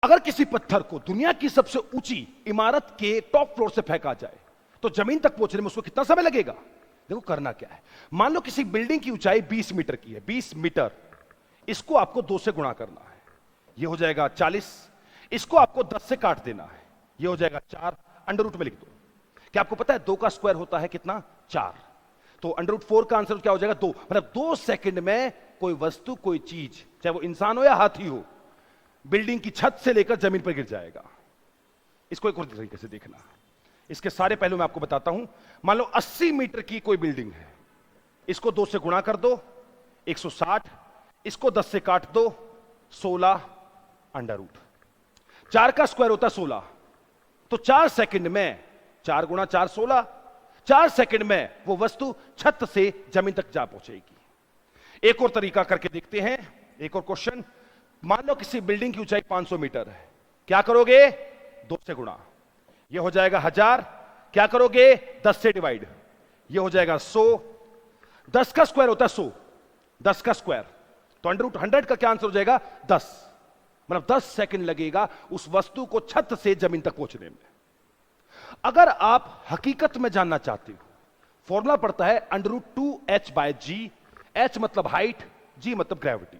अगर किसी पत्थर को दुनिया की सबसे ऊंची इमारत के टॉप फ्लोर से फेंका जाए तो जमीन तक पहुंचने में उसको कितना समय लगेगा? देखो करना क्या है। मान लो किसी बिल्डिंग की ऊंचाई 20 मीटर की है, 20 मीटर। इसको आपको 2 से गुणा करना है, ये हो जाएगा 40। इसको आपको 10 से काट देना है, ये हो जाएगा 4। अंडर रूट में लिख दो। क्या आपको पता है 2 का स्क्वायर होता है कितना? 4। तो अंडर रूट 4 का आंसर क्या हो जाएगा? 2। मतलब 2 सेकंड में कोई वस्तु, कोई चीज, चाहे वो इंसान हो या हाथी हो, बिल्डिंग की छत से लेकर जमीन पर गिर जाएगा। इसको एक और तरीके से देखना, इसके सारे पहलू मैं आपको बताता हूं। मान लो 80 मीटर की कोई बिल्डिंग है, इसको 2 से गुणा कर दो, 160। इसको 10 से काट दो, 16 अंडर रूट। 4 का स्क्वायर होता है 16। तो 4 सेकंड में 4 गुणा 4 16, 4 सेकंड में वो वस्तु छत से जमीन तक जा पहुंचेगी। एक और तरीका करके देखते हैं, एक और क्वेश्चन। मान लो किसी बिल्डिंग की ऊंचाई 500 मीटर है, क्या करोगे? 2 से गुणा, यह हो जाएगा 1000। क्या करोगे? 10 से डिवाइड, यह हो जाएगा 100। 10 का स्क्वायर होता है 100, 10 का स्क्वायर। तो अंडर रूट 100 का क्या आंसर हो जाएगा? 10। मतलब 10 सेकंड लगेगा उस वस्तु को छत से जमीन तक पहुंचने में। अगर आप हकीकत में जानना चाहते हो, फॉर्मूला पड़ता है अंडर रूट 2h/g। h मतलब हाइट, g मतलब ग्रेविटी।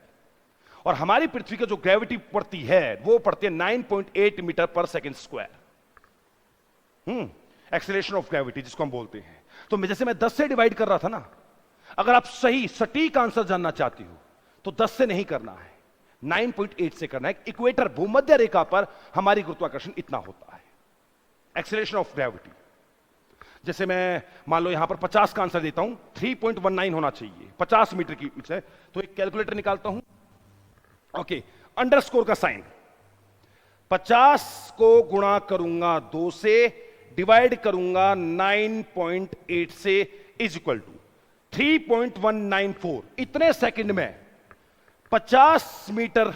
और हमारी पृथ्वी की जो ग्रेविटी पड़ती है वो पड़ती है 9.8 मीटर पर second square. Acceleration of gravity जिसको हम बोलते हैं। तो जैसे मैं 10 से डिवाइड कर रहा था ना, अगर आप सही सटीक आंसर जानना चाहती हो तो 10 से नहीं करना है, 9.8 से करना है। इक्वेटर, भूमध्य रेखा पर हमारी गुरुत्वाकर्षण इतना होता है, एक्सेलरेशन ऑफ ग्रेविटी। जैसे मैं मान लो यहां पर 50 का आंसर देता हूं, 3.19 होना चाहिए, 50 मीटर की से। तो एक कैलकुलेटर निकालता हूं। ओके, अंडरस्कोर का साइन, 50 को गुणा करूंगा 2 से, डिवाइड करूंगा 9.8 से, इज इक्वल टू 3.194। इतने सेकंड में 50 मीटर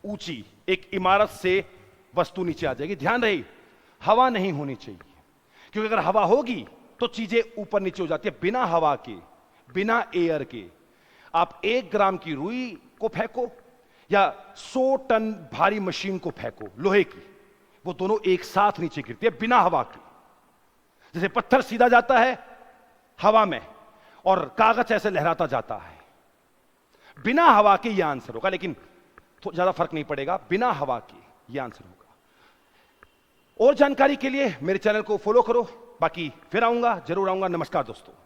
ऊंची एक इमारत से वस्तु नीचे आ जाएगी। ध्यान रहे, हवा नहीं होनी चाहिए, क्योंकि अगर हवा होगी तो चीजें ऊपर नीचे हो जाती है। बिना हवा के, बिना एयर के आप 1 ग्राम की रुई को फेंको या 100 टन भारी मशीन को फेंको लोहे की, वो दोनों एक साथ नीचे गिरती है बिना हवा के। जैसे पत्थर सीधा जाता है हवा में और कागज ऐसे लहराता जाता है, बिना हवा के यह आंसर होगा। लेकिन तो ज्यादा फर्क नहीं पड़ेगा, बिना हवा के यह आंसर होगा। और जानकारी के लिए मेरे चैनल को फॉलो करो। बाकी फिर आऊंगा, जरूर आऊंगा। नमस्कार दोस्तों।